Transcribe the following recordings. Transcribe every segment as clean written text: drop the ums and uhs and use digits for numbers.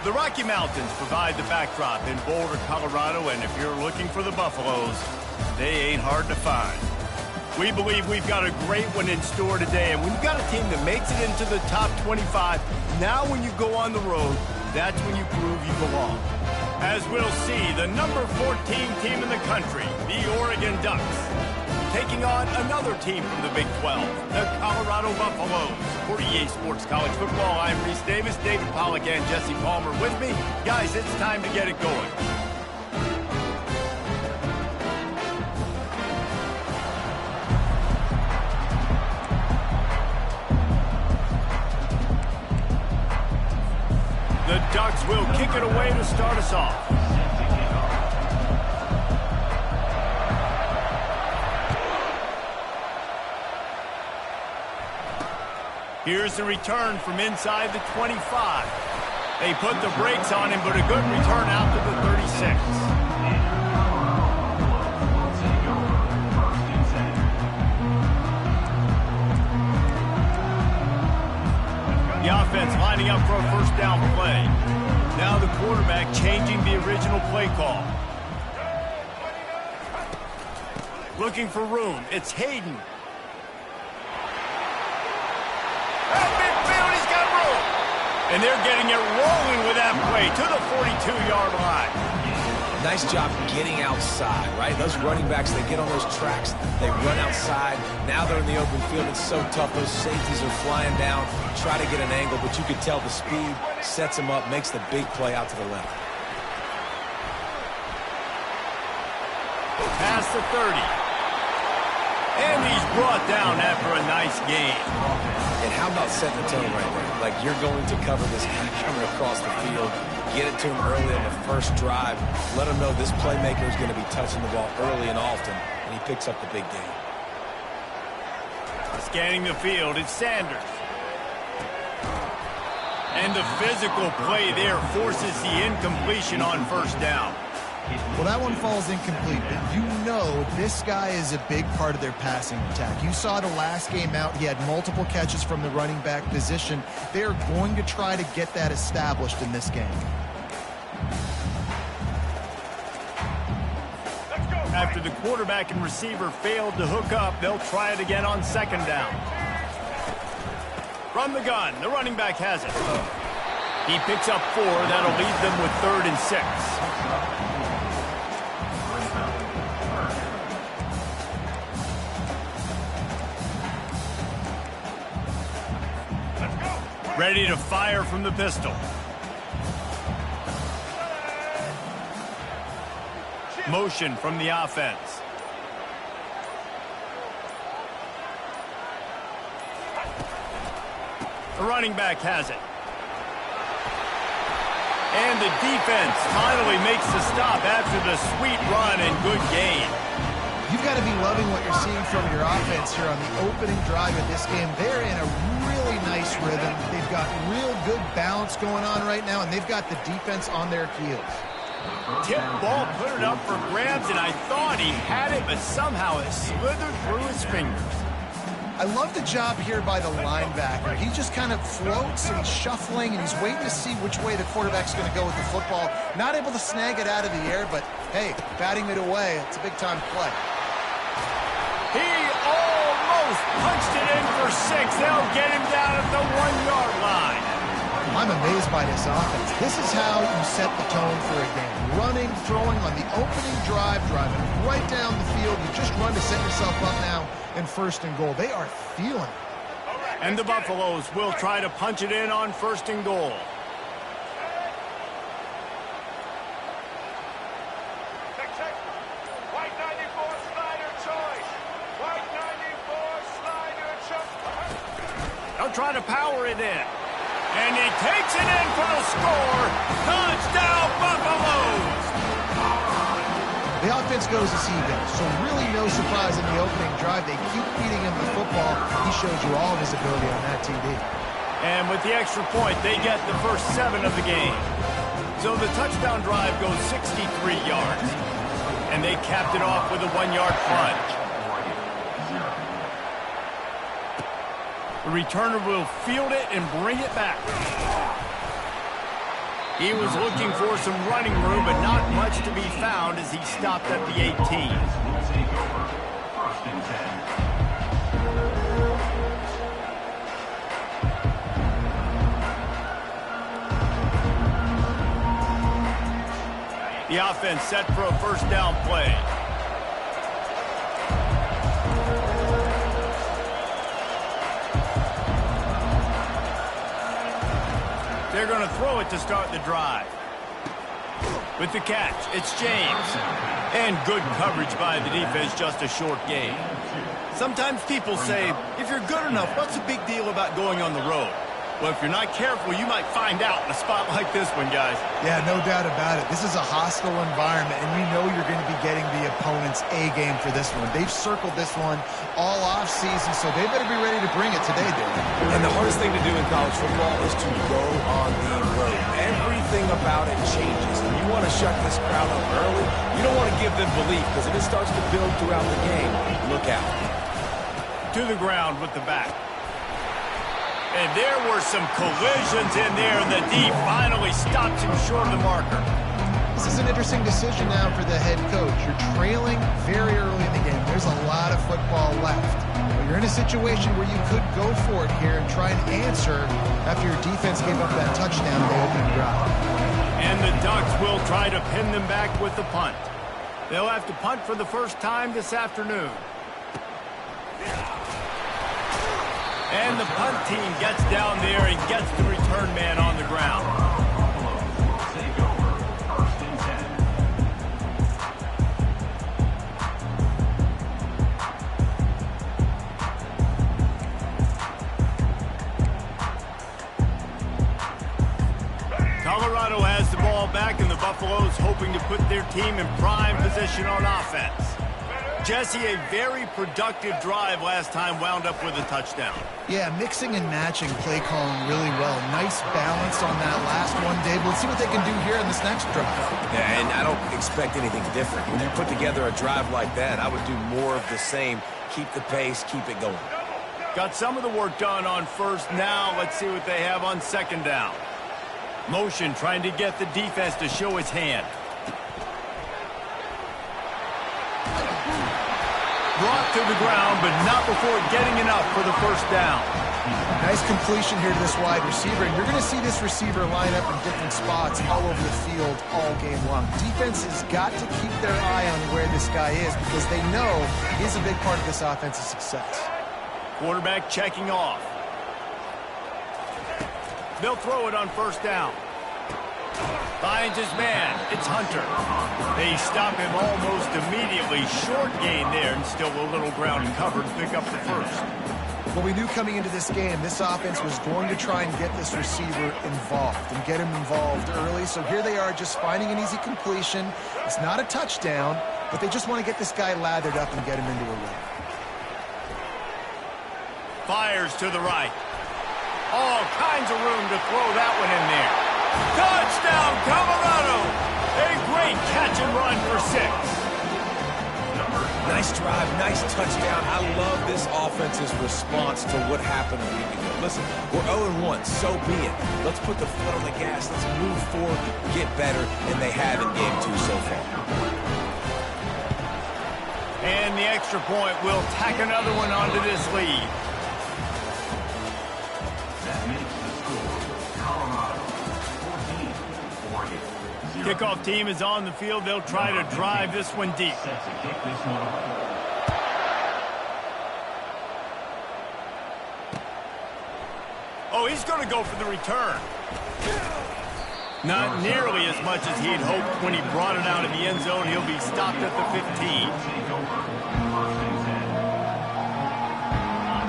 The Rocky Mountains provide the backdrop in Boulder, Colorado, and if you're looking for the Buffaloes, they ain't hard to find. We believe we've got a great one in store today, and when you've got a team that makes it into the top 25, now when you go on the road, that's when you prove you belong. As we'll see, the number 14 team in the country, the Oregon Ducks, taking on another team from the Big 12, the Colorado Buffaloes. For EA Sports College Football, I'm Reese Davis, David Pollack, and Jesse Palmer with me. Guys, it's time to get it going. The Ducks will kick it away to start us off. Here's the return from inside the 25. They put the brakes on him, but a good return out to the 36. The offense lining up for a first down play. Now the quarterback changing the original play call. Looking for room. It's Hayden. And they're getting it rolling with that play to the 42-yard line. Nice job getting outside, right? Those running backs, they get on those tracks, they run outside. Now they're in the open field. It's so tough. Those safeties are flying down, try to get an angle, but you can tell the speed sets them up, makes the big play out to the left. Past the 30. And he's brought down after a nice gain. And how about setting the tone right there? Like, you're going to cover this guy coming across the field. Get it to him early on the first drive. Let him know this playmaker is going to be touching the ball early and often, and he picks up the big gain. Scanning the field, it's Sanders. And the physical play there forces the incompletion on first down. Well, that one falls incomplete, but you know this guy is a big part of their passing attack. You saw the last game out, he had multiple catches from the running back position. They're going to try to get that established in this game. After the quarterback and receiver failed to hook up, they'll try it again on second down. From the gun, the running back has it. He picks up 4. That'll leave them with 3rd and 6. Ready to fire from the pistol. Motion from the offense. The running back has it. And the defense finally makes the stop after the sweet run and good gain. You've got to be loving what you're seeing from your offense here on the opening drive of this game. They're in a really nice rhythm. They've got real good balance going on right now, and they've got the defense on their heels. Tip ball, put it up for grabs, and I thought he had it, but somehow it slithered through his fingers. I love the job here by the linebacker. He just kind of floats and shuffling, and he's waiting to see which way the quarterback's going to go with the football. Not able to snag it out of the air, but, hey, batting it away, it's a big-time play. He almost punched it in for 6. They'll get him down at the 1-yard line. I'm amazed by this offense. This is how you set the tone for a game. Running, throwing on the opening drive, driving right down the field. You just run to set yourself up now in 1st and goal. They are feeling it. And the Buffaloes will try to punch it in on 1st and goal. They'll try to power it in. And he takes it in for the score. Touchdown, Buffaloes! The offense goes as he goes, so really no surprise in the opening drive. They keep feeding him the football. He shows you all of his ability on that TV. And with the extra point, they get the first 7 of the game. So the touchdown drive goes 63 yards. And they capped it off with a 1-yard plunge. The returner will field it and bring it back. He was looking for some running room, but not much to be found as he stopped at the 18. The offense set for a first down play. They're going to throw it to start the drive. With the catch, it's James. And good coverage by the defense, just a short gain. Sometimes people say, if you're good enough, what's the big deal about going on the road? Well, if you're not careful, you might find out in a spot like this one, guys. Yeah, no doubt about it. This is a hostile environment, and you know you're going to be getting the opponent's A-game for this one. They've circled this one all off-season, so they better be ready to bring it today, David. And the hardest thing to do in college football is to go on the road. Everything about it changes, and you want to shut this crowd up early. You don't want to give them belief, because if it starts to build throughout the game, look out. To the ground with the back. And there were some collisions in there, and the D finally stopped him short of the marker. This is an interesting decision now for the head coach. You're trailing very early in the game. There's a lot of football left. But you're in a situation where you could go for it here and try and answer after your defense gave up that touchdown in the opening drive. And the Ducks will try to pin them back with the punt. They'll have to punt for the first time this afternoon. And the punt team gets down there and gets the return man on the ground. Colorado has the ball back, and the Buffaloes hoping to put their team in prime position on offense. Jesse, a very productive drive last time wound up with a touchdown. Yeah, mixing and matching play calling really well. Nice balance on that last one, Dave. Let's see what they can do here in this next drive. Yeah, and I don't expect anything different. When you put together a drive like that, I would do more of the same. Keep the pace, keep it going. Got some of the work done on first. Now let's see what they have on second down. Motion trying to get the defense to show his hand. Brought to the ground, but not before getting enough for the first down. Nice completion here to this wide receiver, and you're going to see this receiver line up in different spots all over the field all game long. Defense has got to keep their eye on where this guy is because they know he's a big part of this offense's success. Quarterback checking off. They'll throw it on first down. Finds his man. It's Hunter. They stop him almost immediately. Short gain there, and still a little ground covered to pick up the first. Well, we knew coming into this game, this offense was going to try and get this receiver involved and get him involved early. So here they are just finding an easy completion. It's not a touchdown, but they just want to get this guy lathered up and get him into a run. Fires to the right. All kinds of room to throw that one in there. Touchdown, Colorado! A great catch and run for 6. Nice drive, nice touchdown. I love this offense's response to what happened a week ago. Listen, we're 0-1, so be it. Let's put the foot on the gas. Let's move forward, get better, and they have in game 2 so far. And the extra point will tack another one onto this lead. Kickoff team is on the field. They'll try to drive this one deep. Oh, he's going to go for the return. Not nearly as much as he'd hoped when he brought it out of the end zone. He'll be stopped at the 15.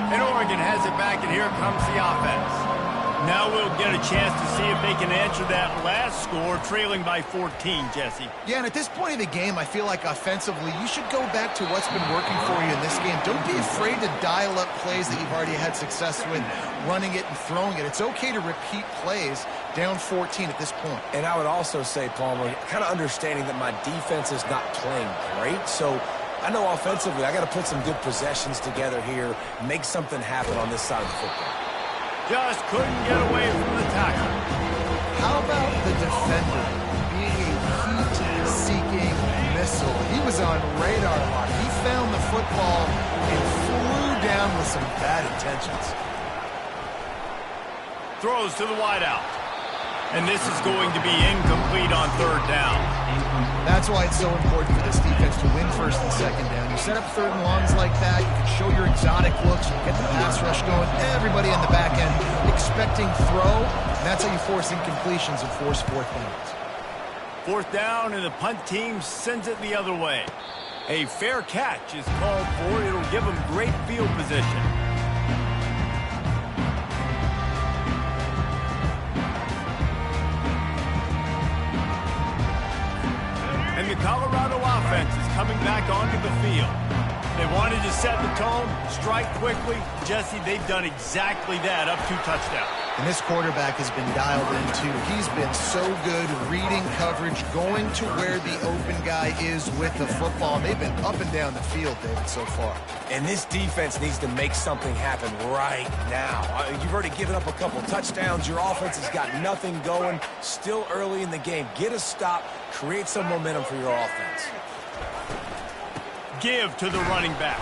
And Oregon has it back, and here comes the offense. Now we'll get a chance to see if they can answer that last score, trailing by 14, Jesse. Yeah, and at this point in the game, I feel like offensively, you should go back to what's been working for you in this game. Don't be afraid to dial up plays that you've already had success with, running it and throwing it. It's okay to repeat plays down 14 at this point. And I would also say, Palmer, kind of understanding that my defense is not playing great, so I know offensively I got to put some good possessions together here, make something happen on this side of the football. Just couldn't get away from the tackle. How about the defender, being a heat-seeking missile. He was on radar lock. He found the football and flew down with some bad intentions. Throws to the wideout. And this is going to be incomplete on third down. That's why it's so important for this defense to win first and second down. You set up third and longs like that, you can show your exotic looks, you can get the pass rush going, everybody in the back end expecting throw, and that's how you force incompletions and force fourth downs. Fourth down, and the punt team sends it the other way. A fair catch is called for. It'll give them great field position. And the Colorado offense is coming back onto the field. They wanted to set the tone, strike quickly. Jesse, they've done exactly that, up 2 touchdowns. And this quarterback has been dialed in, too. He's been so good reading coverage, going to where the open guy is with the football. They've been up and down the field, David, so far. And this defense needs to make something happen right now. You've already given up a couple touchdowns. Your offense has got nothing going. Still early in the game. Get a stop. Create some momentum for your offense. Give to the running back.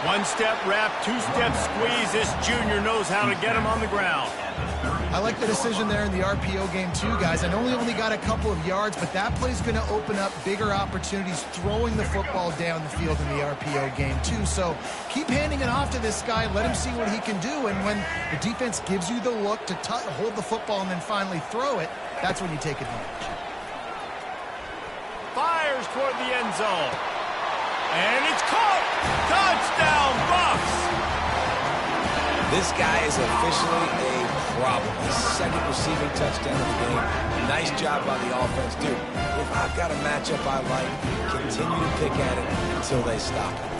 1-step wrap, 2-step squeeze. This junior knows how to get him on the ground. I like the decision there in the RPO game too, guys. I know he only got a couple of yards, but that play's going to open up bigger opportunities throwing the football down the field in the RPO game too. So keep handing it off to this guy. Let him see what he can do. And when the defense gives you the look to hold the football and then finally throw it, that's when you take advantage. Fires toward the end zone. And it's caught! Touchdown, Bucs! This guy is officially a problem. His second receiving touchdown of the game. Nice job by the offense, dude. If I've got a matchup I like, continue to pick at it until they stop it.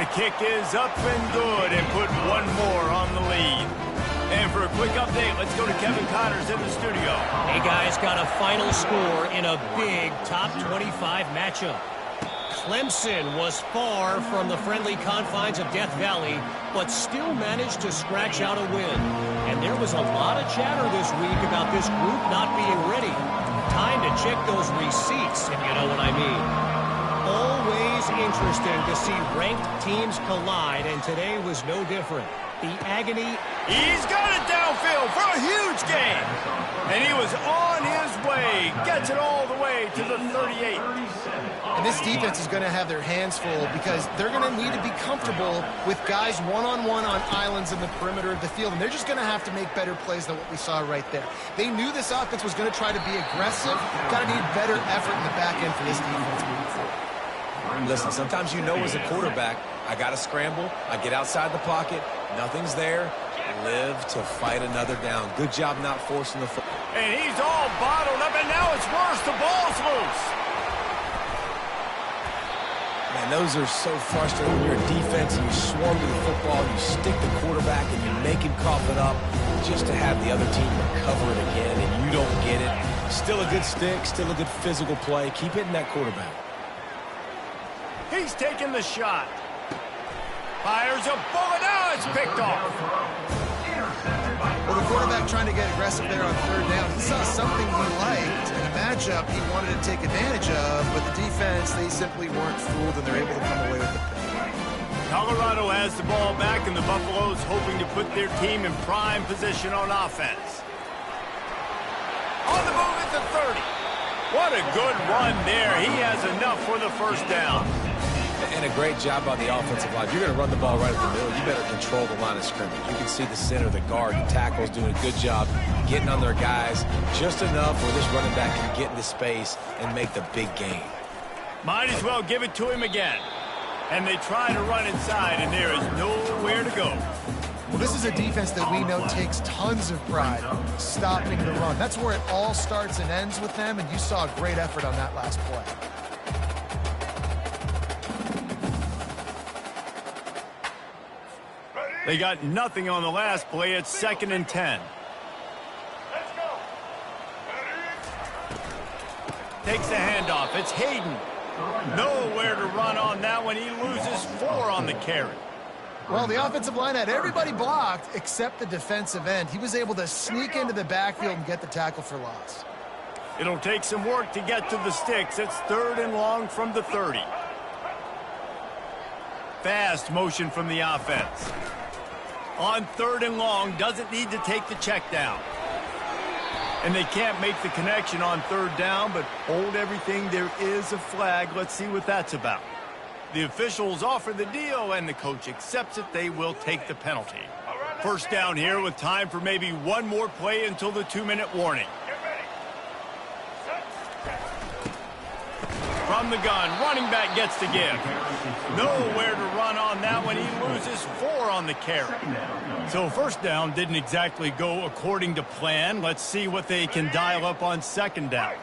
The kick is up and good, and put one more on the lead. And for a quick update, let's go to Kevin Connors in the studio. Hey, guys, got a final score in a big top 25 matchup. Clemson was far from the friendly confines of Death Valley, but still managed to scratch out a win. And there was a lot of chatter this week about this group not being ready. Time to check those receipts, if you know what I mean. Always interesting to see ranked teams collide, and today was no different. The agony. He's got it downfield for a huge gain. And he was on his way. Gets it all the way to the 38. And this defense is going to have their hands full because they're going to need to be comfortable with guys one-on-one on islands in the perimeter of the field. And they're just going to have to make better plays than what we saw right there. They knew this offense was going to try to be aggressive. Got to need better effort in the back end for this defense moving forward. Listen, sometimes you know as a quarterback, I got to scramble. I get outside the pocket. Nothing's there. Live to fight another down. Good job not forcing the football. And he's all bottled up, and now it's worse. The ball's loose. Man, those are so frustrating when you're a defense and you swarm to the football, you stick the quarterback and you make him cough it up just to have the other team recover it again, and you don't get it. Still a good stick, still a good physical play. Keep hitting that quarterback. He's taking the shot. Fires a bullet. Now it's picked off. Well, the quarterback trying to get aggressive there on third down. He saw something he liked in a matchup he wanted to take advantage of, but the defense, they simply weren't fooled, and they're able to come away with the pick. Colorado has the ball back, and the Buffaloes hoping to put their team in prime position on offense. On the move at the 30. What a good run there. He has enough for the first down. And a great job by the offensive line. If you're going to run the ball right at the middle, you better control the line of scrimmage. You can see the center, the guard, the tackles doing a good job getting on their guys just enough where this running back can get into space and make the big gain. Might as well give it to him again. And they try to run inside, and there is nowhere to go. Well, this is a defense that we know takes tons of pride stopping the run. That's where it all starts and ends with them, and you saw a great effort on that last play. They got nothing on the last play. It's 2nd and 10. Let's go. Takes the handoff. It's Hayden. Nowhere to run on that one. He loses 4 on the carry. Well, the offensive line had everybody blocked except the defensive end. He was able to sneak into the backfield and get the tackle for loss. It'll take some work to get to the sticks. It's 3rd and long from the 30. Fast motion from the offense. On 3rd and long, doesn't need to take the check down. And they can't make the connection on 3rd down, but hold everything. There is a flag. Let's see what that's about. The officials offer the deal, and the coach accepts it. They will take the penalty. 1st down here with time for maybe one more play until the 2-minute warning. From the gun, running back gets to give. Nowhere to run on that one. He loses 4 on the carry. So 1st down didn't exactly go according to plan. Let's see what they can dial up on 2nd down.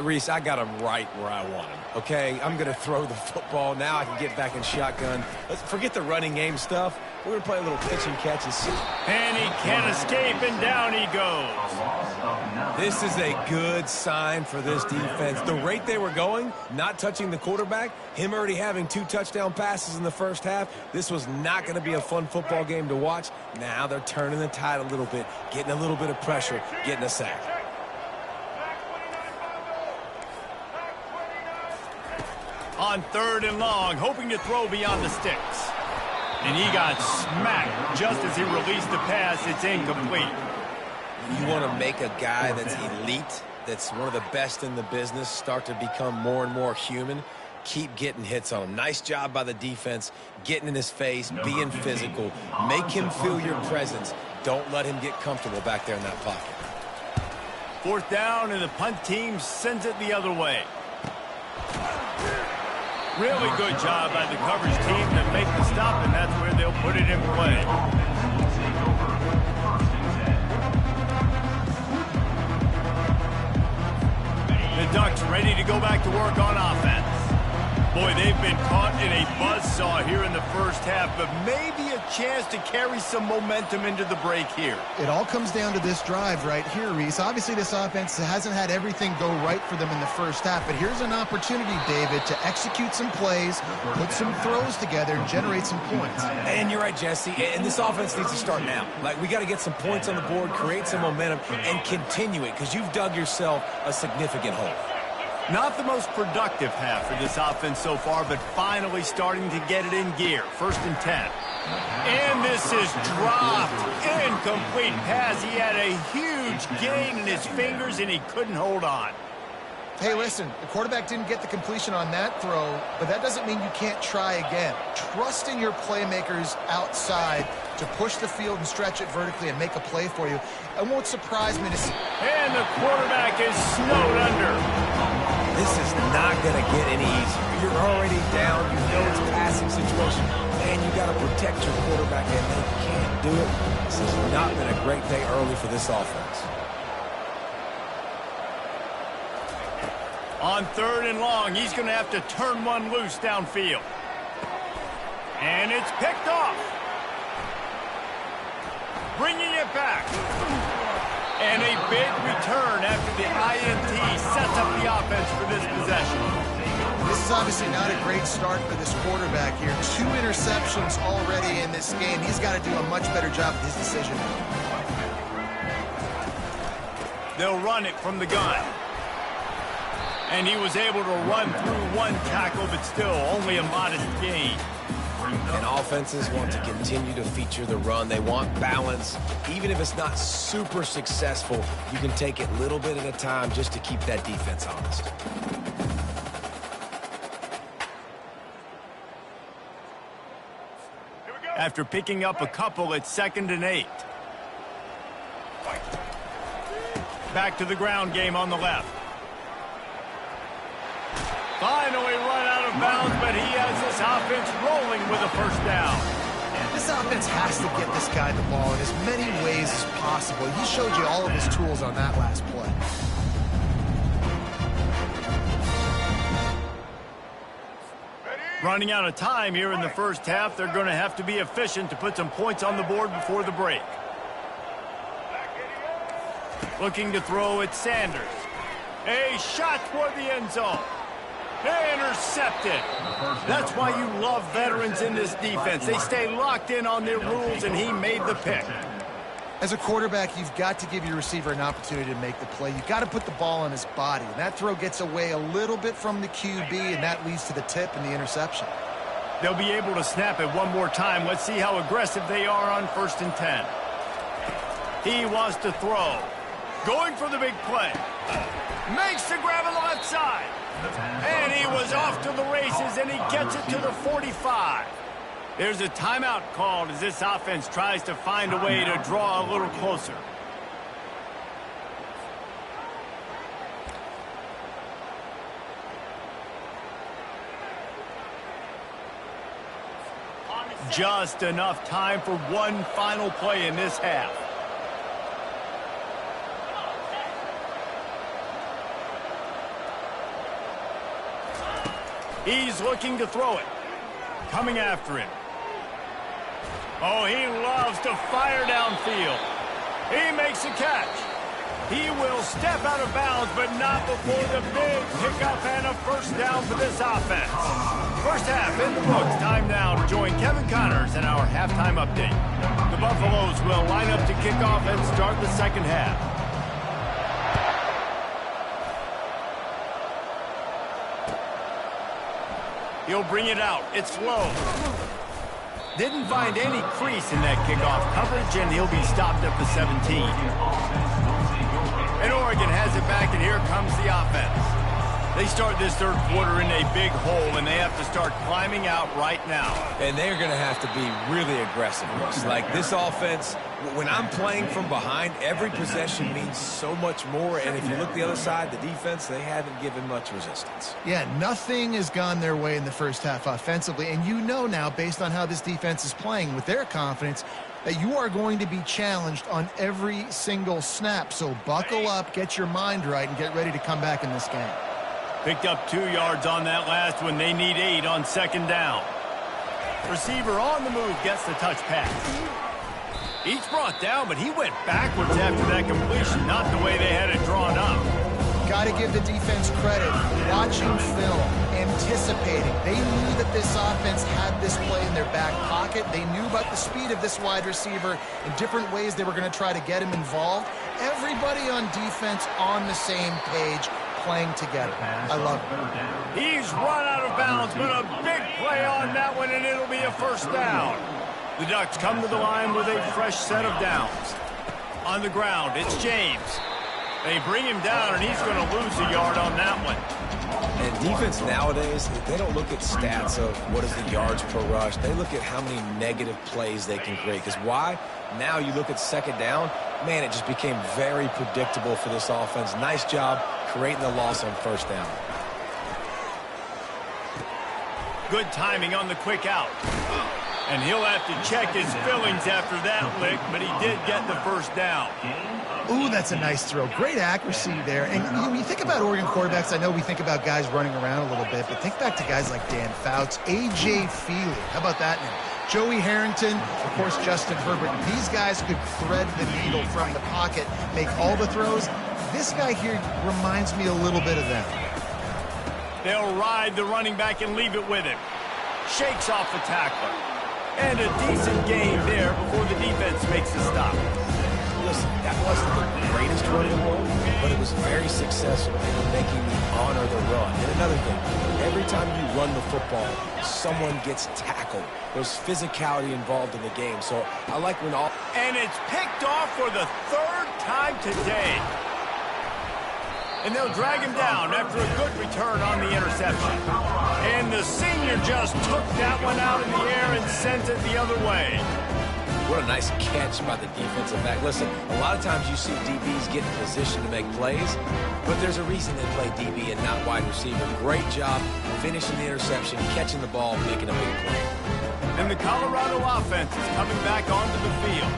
Reese, I got him right where I want him, okay? I'm going to throw the football. Now I can get back in shotgun. Let's forget the running game stuff. We're going to play a little pitch and catch and see. And he can't escape, and down he goes. This is a good sign for this defense. The rate they were going, not touching the quarterback, him already having 2 touchdown passes in the 1st half, this was not going to be a fun football game to watch. Now they're turning the tide a little bit, getting a little bit of pressure, getting a sack. On 3rd and long, hoping to throw beyond the sticks. And he got smacked just as he released the pass. It's incomplete. You want to make a guy that's elite, that's one of the best in the business, start to become more and more human, keep getting hits on him. Nice job by the defense, getting in his face, being physical. Make him feel your presence. Don't let him get comfortable back there in that pocket. 4th down, and the punt team sends it the other way. Really good job by the coverage team to make the stop, and that's where they'll put it in play. The Ducks ready to go back to work on offense. Boy, they've been caught in a buzzsaw here in the 1st half, but maybe a chance to carry some momentum into the break here. It all comes down to this drive right here, Reese. Obviously, this offense hasn't had everything go right for them in the 1st half, but here's an opportunity, David, to execute some plays, put some throws together, and generate some points. And you're right, Jesse, and this offense needs to start now. Like, we got to get some points on the board, create some momentum, and continue it, because you've dug yourself a significant hole. Not the most productive half for this offense so far, but finally starting to get it in gear. 1st and 10. And this is dropped. Incomplete pass. He had a huge gain in his fingers, and he couldn't hold on. Hey, listen, the quarterback didn't get the completion on that throw, but that doesn't mean you can't try again. Trust in your playmakers outside to push the field and stretch it vertically and make a play for you. It won't surprise me to see. And the quarterback is snowed under. This is not going to get any easier. You're already down. You know it's a passing situation. And you got to protect your quarterback, and they can't do it. This has not been a great day early for this offense. On 3rd and long, he's going to have to turn one loose downfield. And it's picked off. Bringing it back. And a big return after the INT sets up the offense for this possession. This is obviously not a great start for this quarterback here. 2 interceptions already in this game. He's got to do a much better job with his decision. They'll run it from the gun. And he was able to run through 1 tackle, but still only a modest gain. And offenses want to continue to feature the run. They want balance. Even if it's not super successful, you can take it little bit at a time just to keep that defense honest. After picking up a couple, it's 2nd and 8. Back to the ground game on the left. Finally run out of bounds, but he has this offense rolling with a 1st down. This offense has to get this guy the ball in as many ways as possible. He showed you all of his tools on that last play. Running out of time here in the 1st half. They're going to have to be efficient to put some points on the board before the break. Looking to throw at Sanders. A shot toward the end zone. Intercepted. That's why you love veterans in this defense. They stay locked in on their rules, and he made the pick. As a quarterback, you've got to give your receiver an opportunity to make the play. You've got to put the ball on his body. And that throw gets away a little bit from the QB, and that leads to the tip and the interception. They'll be able to snap it one more time. Let's see how aggressive they are on 1st and 10. He wants to throw. Going for the big play. Makes the grab on the left side. And he was off to the races, and he gets it to the 45. There's a timeout called as this offense tries to find a way to draw a little closer. Just enough time for one final play in this half. He's looking to throw it. Coming after him. Oh, he loves to fire downfield. He makes a catch. He will step out of bounds, but not before the big pickup and a first down for this offense. First half in the books. Time now to join Kevin Connors in our halftime update. The Buffaloes will line up to kick off and start the second half. He'll bring it out. It's low. Didn't find any crease in that kickoff coverage, and he'll be stopped at the 17. And Oregon has it back, and here comes the offense. They start this third quarter in a big hole, and they have to start climbing out right now. And they're going to have to be really aggressive. Like this offense, when I'm playing from behind, every possession means so much more. And if you look the other side, the defense, they haven't given much resistance. Yeah, nothing has gone their way in the first half offensively. And you know now, based on how this defense is playing with their confidence, that you are going to be challenged on every single snap. So buckle up, get your mind right, and get ready to come back in this game. Picked up 2 yards on that last one. They need 8 on second down. Receiver on the move gets the touch pass. He's brought down, but he went backwards after that completion, not the way they had it drawn up. Got to give the defense credit. Watching film, anticipating. They knew that this offense had this play in their back pocket. They knew about the speed of this wide receiver in different ways they were going to try to get him involved. Everybody on defense on the same page, playing together. I love it. He's run out of bounds, but a big play on that one, and it'll be a first down. The Ducks come to the line with a fresh set of downs. On the ground, it's James. They bring him down, and he's going to lose a yard on that one. And defense nowadays, they don't look at stats of what is the yards per rush. They look at how many negative plays they can create. Because why? Now you look at second down, man, it just became very predictable for this offense. Nice job creating the loss on first down. Good timing on the quick out. And he'll have to check his fillings after that lick, but he did get the first down. Ooh, that's a nice throw. Great accuracy there. And when you think about Oregon quarterbacks, I know we think about guys running around a little bit, but think back to guys like Dan Fouts, A.J. Feely. How about that name? Joey Harrington, of course, Justin Herbert. These guys could thread the needle from the pocket, make all the throws. This guy here reminds me a little bit of them. They'll ride the running back and leave it with him. Shakes off the tackler. And a decent gain there before the defense makes the stop. Listen, that wasn't the greatest run in the world, but it was very successful in making me honor the run. And another thing, every time you run the football, someone gets tackled. There's physicality involved in the game. So I like when all... And it's picked off for the third time today. And they'll drag him down after a good return on the interception. And the senior just took that one out in the air and sent it the other way. What a nice catch by the defensive back. Listen, a lot of times you see DBs get in position to make plays, but there's a reason they play DB and not wide receiver. Great job finishing the interception, catching the ball, making a big play. And the Colorado offense is coming back onto the field.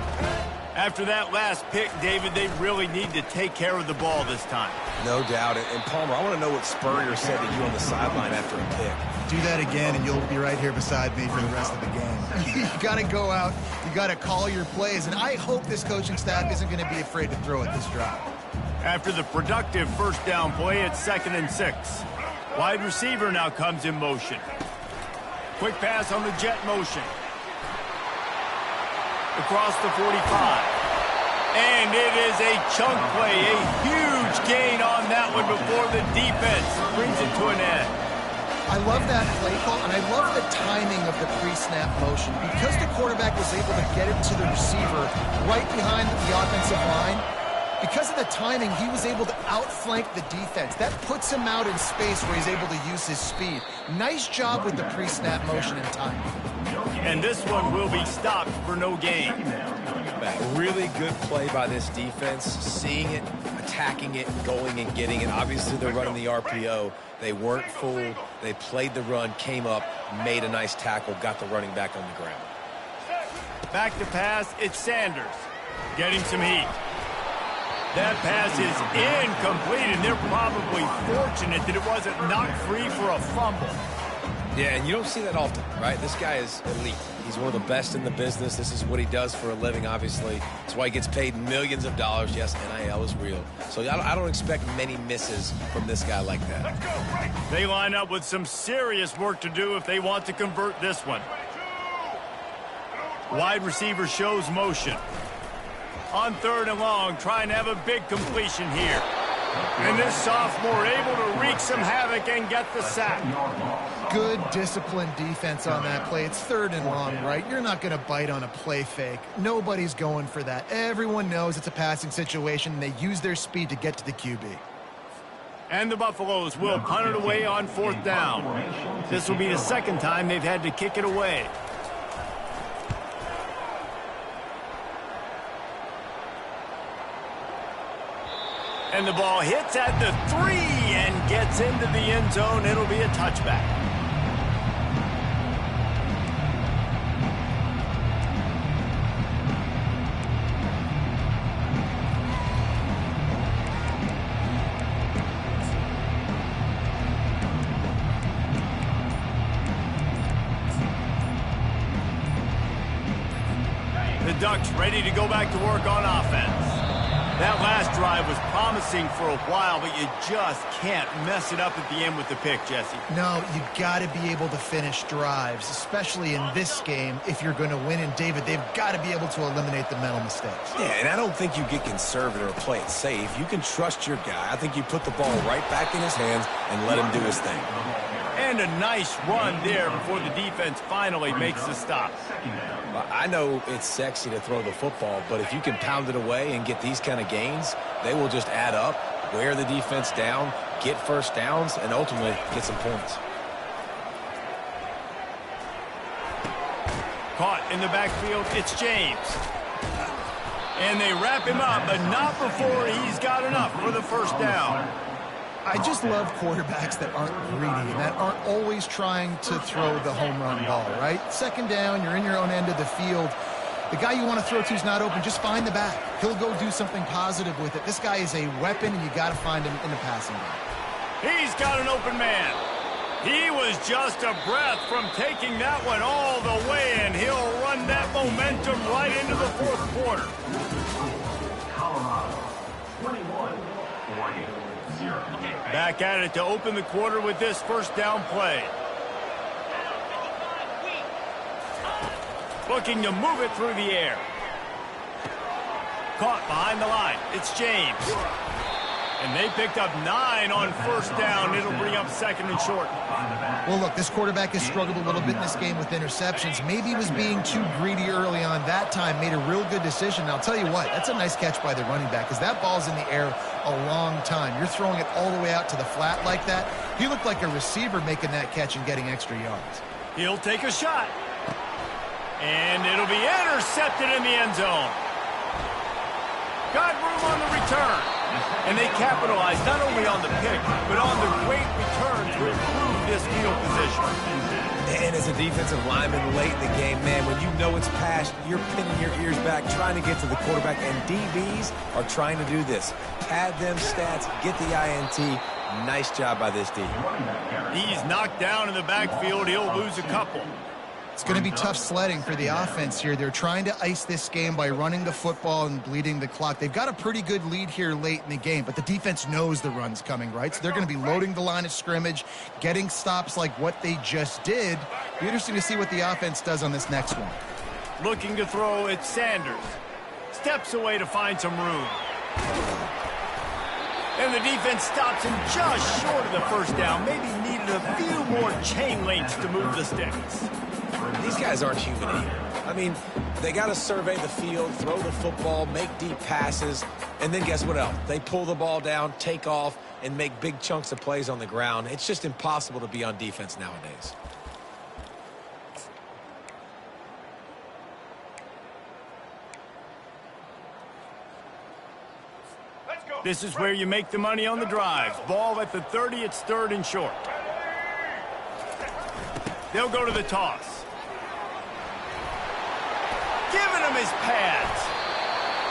After that last pick, David, they really need to take care of the ball this time. No doubt. And Palmer, I want to know what Spurrier said to you on the sideline after a pick. Do that again, and you'll be right here beside me for the rest of the game. You got to go out. You got to call your plays. And I hope this coaching staff isn't going to be afraid to throw it this drive. After the productive first down play, it's 2nd and 6. Wide receiver now comes in motion. Quick pass on the jet motion. Across the 45. And it is a chunk play, a huge gain on that one before the defense brings it to an end. I love that play call, and I love the timing of the pre-snap motion. Because the quarterback was able to get it to the receiver right behind the offensive line, because of the timing, he was able to outflank the defense. That puts him out in space where he's able to use his speed. Nice job with the pre-snap motion and timing. And this one will be stopped for no gain. Really good play by this defense, seeing it, attacking it, going and getting it. Obviously, they're running the RPO. They weren't fooled. They played the run, came up, made a nice tackle, got the running back on the ground. Back to pass, it's Sanders. Getting some heat. That pass is incomplete, and they're probably fortunate that it wasn't knocked free for a fumble. Yeah, and you don't see that often, right? This guy is elite. He's one of the best in the business. This is what he does for a living, obviously. That's why he gets paid millions of dollars. Yes, NIL is real. So I don't expect many misses from this guy like that. They line up with some serious work to do if they want to convert this one. Wide receiver shows motion. On 3rd and long, trying to have a big completion here. And this sophomore able to wreak some havoc and get the sack. Good disciplined defense on that play. It's 3rd and long, right? You're not going to bite on a play fake. Nobody's going for that. Everyone knows it's a passing situation, and they use their speed to get to the QB. And the Buffaloes will punt it away on 4th down. This will be the 2nd time they've had to kick it away. And the ball hits at the 3 and gets into the end zone. It'll be a touchback. The Ducks ready to go back to work on offense. That last drive was promising for a while, but you just can't mess it up at the end with the pick, Jesse. No, you got to be able to finish drives, especially in this game if you're going to win. And, David, they've got to be able to eliminate the mental mistakes. Yeah, and I don't think you get conservative or play it safe. You can trust your guy. I think you put the ball right back in his hands and let him do his thing. And a nice run there before the defense finally makes the stop. I know it's sexy to throw the football, but if you can pound it away and get these kind of gains, they will just add up, wear the defense down, get first downs, and ultimately get some points. Caught in the backfield, it's James. And they wrap him up, but not before he's got enough for the 1st down. I just love quarterbacks that aren't greedy, that aren't always trying to throw the home run ball, right? 2nd down, you're in your own end of the field. The guy you want to throw to is not open. Just find the back. He'll go do something positive with it. This guy is a weapon, and you got to find him in the passing game. He's got an open man. He was just a breath from taking that one all the way, and he'll run that momentum right into the 4th quarter. Colorado, 21-40. Back at it to open the quarter with this 1st down play. Looking to move it through the air. Caught behind the line. It's James. And they picked up 9 on 1st down. It'll bring up 2nd and short. Well, look, this quarterback has struggled a little bit in this game with interceptions. Maybe he was being too greedy early on. That time made a real good decision. And I'll tell you what, that's a nice catch by the running back because that ball's in the air a long time. You're throwing it all the way out to the flat like that. He looked like a receiver making that catch and getting extra yards. He'll take a shot. And it'll be intercepted in the end zone. Got room on the return. And they capitalized not only on the pick, but on the great return to improve this field position. And as a defensive lineman late in the game, man, when you know it's past, you're pinning your ears back, trying to get to the quarterback, and DBs are trying to do this. Pad them stats, get the INT. Nice job by this D. He's knocked down in the backfield. He'll lose a couple. It's going to be tough sledding for the offense here. They're trying to ice this game by running the football and bleeding the clock. They've got a pretty good lead here late in the game, but the defense knows the run's coming, right? So they're going to be loading the line of scrimmage, getting stops like what they just did. Be interesting to see what the offense does on this next one. Looking to throw, it's Sanders. Steps away to find some room. And the defense stops him just short of the first down. Maybe needed a few more chain links to move the sticks. These guys aren't human either. I mean, they got to survey the field, throw the football, make deep passes, and then guess what else? They pull the ball down, take off, and make big chunks of plays on the ground. It's just impossible to be on defense nowadays. This is where you make the money on the drives. Ball at the 30, it's 3rd and short. They'll go to the toss. Giving him his pads.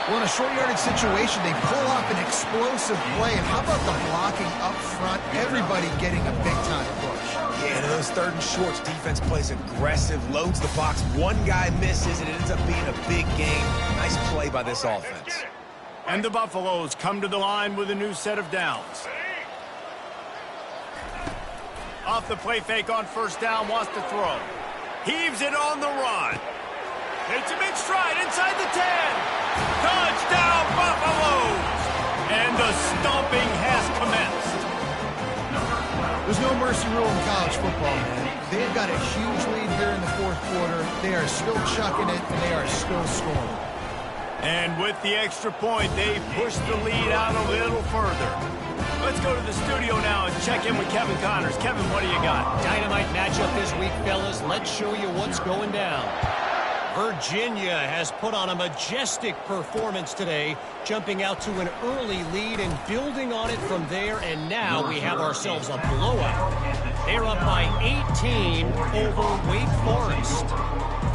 Well, in a short yardage situation, they pull off an explosive play. And how about the blocking up front? Everybody getting a big-time push. Yeah, and those 3rd and shorts, defense plays aggressive, loads the box. One guy misses, and it ends up being a big game. Nice play by this offense. And the Buffaloes come to the line with a new set of downs. Off the play fake on first down, wants to throw. Heaves it on the run. Hits him in stride inside the 10. Touchdown, Buffaloes! And the stomping has commenced. There's no mercy rule in college football, man. They've got a huge lead here in the 4th quarter. They are still chucking it, and they are still scoring. And with the extra point, they push the lead out a little further. Let's go to the studio now and check in with Kevin Connors. Kevin, what do you got? Dynamite matchup this week, fellas. Let's show you what's going down. Virginia has put on a majestic performance today, jumping out to an early lead and building on it from there, and now we have ourselves a blowout. They're up by 18 over Wake Forest.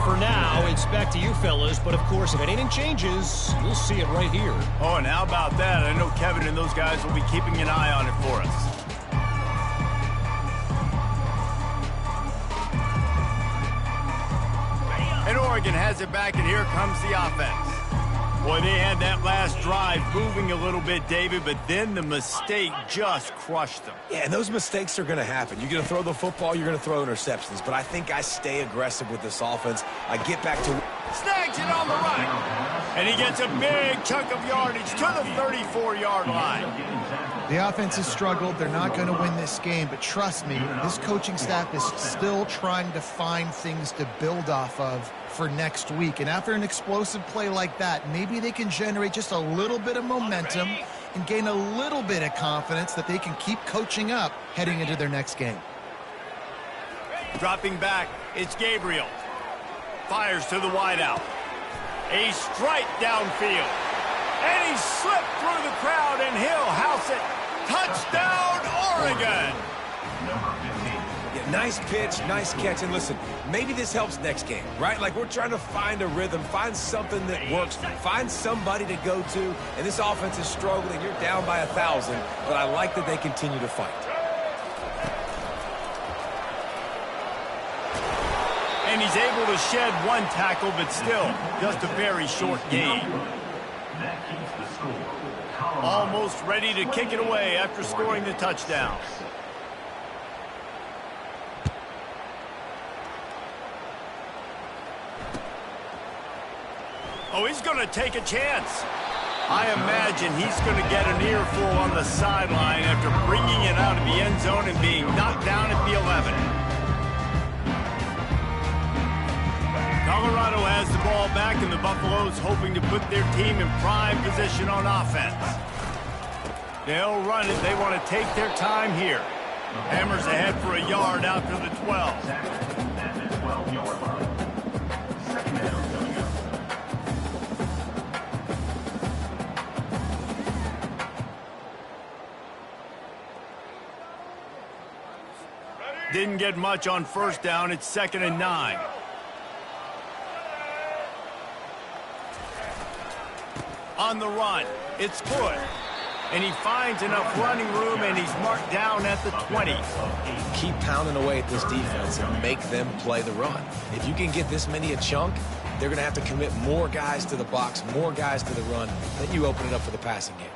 For now, it's back to you fellas, but of course, if anything changes, you'll see it right here. Oh, and how about that? I know Kevin and those guys will be keeping an eye on it for us. And Oregon has it back, and here comes the offense. Boy, they had that last drive moving a little bit, David, but then the mistake just crushed them. Yeah, and those mistakes are going to happen. You're going to throw the football, you're going to throw interceptions, but I think I stay aggressive with this offense. I get back to... Snags it on the right. And he gets a big chunk of yardage to the 34-yard line. The offense has struggled. They're not going to win this game, but trust me, this coaching staff is still trying to find things to build off of for next week. And after an explosive play like that, maybe they can generate just a little bit of momentum and gain a little bit of confidence that they can keep coaching up heading into their next game. Dropping back, it's Gabriel. Fires to the wideout. A strike downfield. And he slipped through the crowd, and he'll house it. Touchdown, Oregon! Yeah, nice pitch, nice catch. And listen, maybe this helps next game, right? Like, we're trying to find a rhythm, find something that works, find somebody to go to. And this offense is struggling. You're down by 1,000, but I like that they continue to fight. And he's able to shed one tackle, but still, just a very short gain. Almost ready to kick it away after scoring the touchdown. Oh, he's going to take a chance. I imagine he's going to get an earful on the sideline after bringing it out of the end zone and being knocked down at the 11. Colorado has the ball back, and the Buffaloes hoping to put their team in prime position on offense. They'll run it. They want to take their time here. Hammers ahead for a yard out to the 12. Didn't get much on first down. It's 2nd and 9. On the run, it's good. And he finds enough running room, and he's marked down at the 20. Keep pounding away at this defense and make them play the run. If you can get this many a chunk, they're going to have to commit more guys to the box, more guys to the run. Then you open it up for the passing game.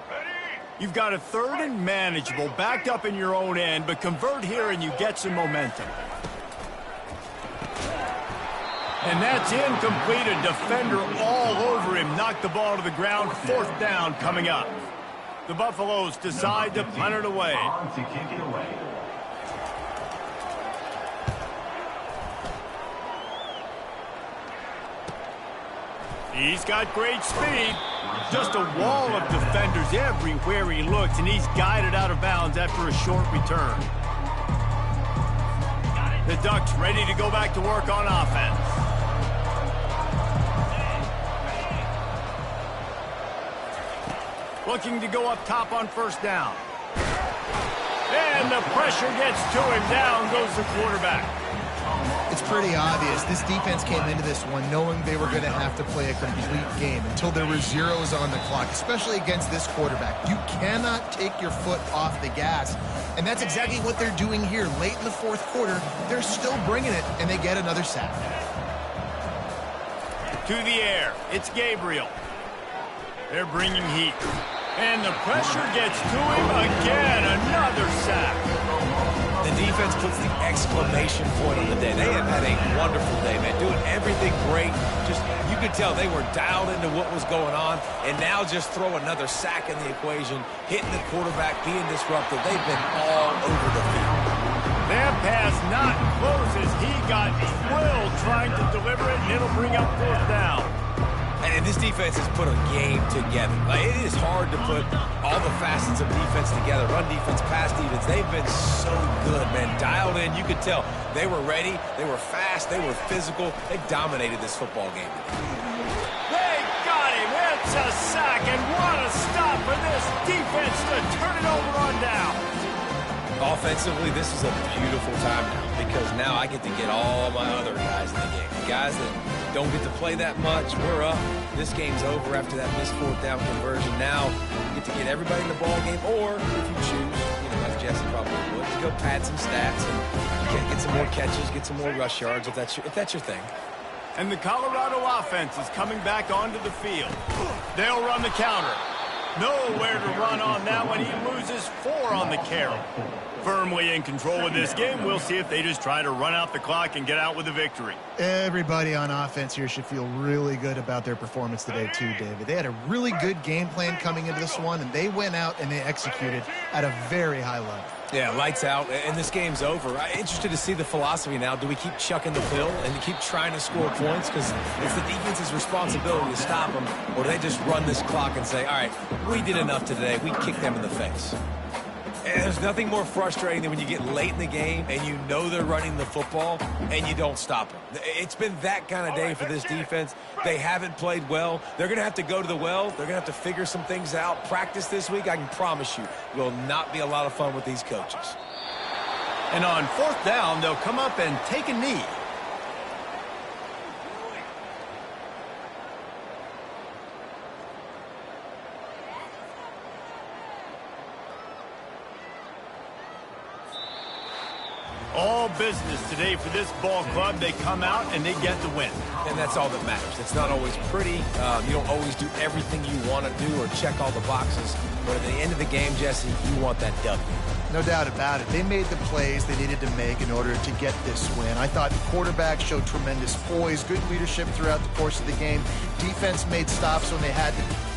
You've got a 3rd and manageable, backed up in your own end, but convert here and you get some momentum. And that's incomplete. A defender all over him. Knocked the ball to the ground. 4th down coming up. The Buffaloes decide to punt it away. On to kick it away. He's got great speed. Just a wall of defenders everywhere he looks, and he's guided out of bounds after a short return. The Ducks ready to go back to work on offense. Looking to go up top on 1st down. And the pressure gets to him. Down goes the quarterback. It's pretty obvious. This defense came into this one knowing they were going to have to play a complete game until there were zeros on the clock, especially against this quarterback. You cannot take your foot off the gas, and that's exactly what they're doing here. Late in the 4th quarter, they're still bringing it, and they get another sack. To the air. It's Gabriel. They're bringing heat. And the pressure gets to him again. Another sack. The defense puts the exclamation point on the day. They have had a wonderful day, man. Doing everything great. Just, you could tell they were dialed into what was going on. And now just throw another sack in the equation. Hitting the quarterback, being disruptive. They've been all over the field. That pass not close as he got drilled trying to deliver it, and it'll bring up 4th down. And this defense has put a game together. Like, it is hard to put all the facets of defense together. Run defense, pass defense. They've been so good, man. Dialed in. You could tell they were ready. They were fast. They were physical. They dominated this football game. They got him. It's a sack, and what a stop for this defense to turn it over on down. Offensively, this is a beautiful time now because now I get to get all my other guys in the game. Guys that don't get to play that much. We're up. This game's over after that missed 4th down conversion. Now you get to get everybody in the ball game, or if you choose, like Jesse probably would, to go pad some stats and get some more catches, get some more rush yards if that's your thing. And the Colorado offense is coming back onto the field. They'll run the counter. Nowhere to run on that one. He loses 4 on the carry. Firmly in control of this game. We'll see if they just try to run out the clock and get out with a victory. Everybody on offense here should feel really good about their performance today too, David. They had a really good game plan coming into this one, and they went out and they executed at a very high level. Yeah, lights out, and this game's over. I'm interested to see the philosophy now. Do we keep chucking the pill and keep trying to score points? Because it's the defense's responsibility to stop them, or do they just run this clock and say, all right, we did enough today. We kicked them in the face. And there's nothing more frustrating than when you get late in the game and you know they're running the football and you don't stop them. It's been that kind of day for this defense. They haven't played well. They're going to have to go to the well. They're going to have to figure some things out. Practice this week, I can promise you, will not be a lot of fun with these coaches. And on 4th down, they'll come up and take a knee. All business today for this ball club. They come out and they get the win. And that's all that matters. It's not always pretty. You don't always do everything you want to do or check all the boxes. But at the end of the game, Jesse, you want that W. No doubt about it. They made the plays they needed to make in order to get this win. I thought the quarterback showed tremendous poise, good leadership throughout the course of the game. Defense made stops when they had to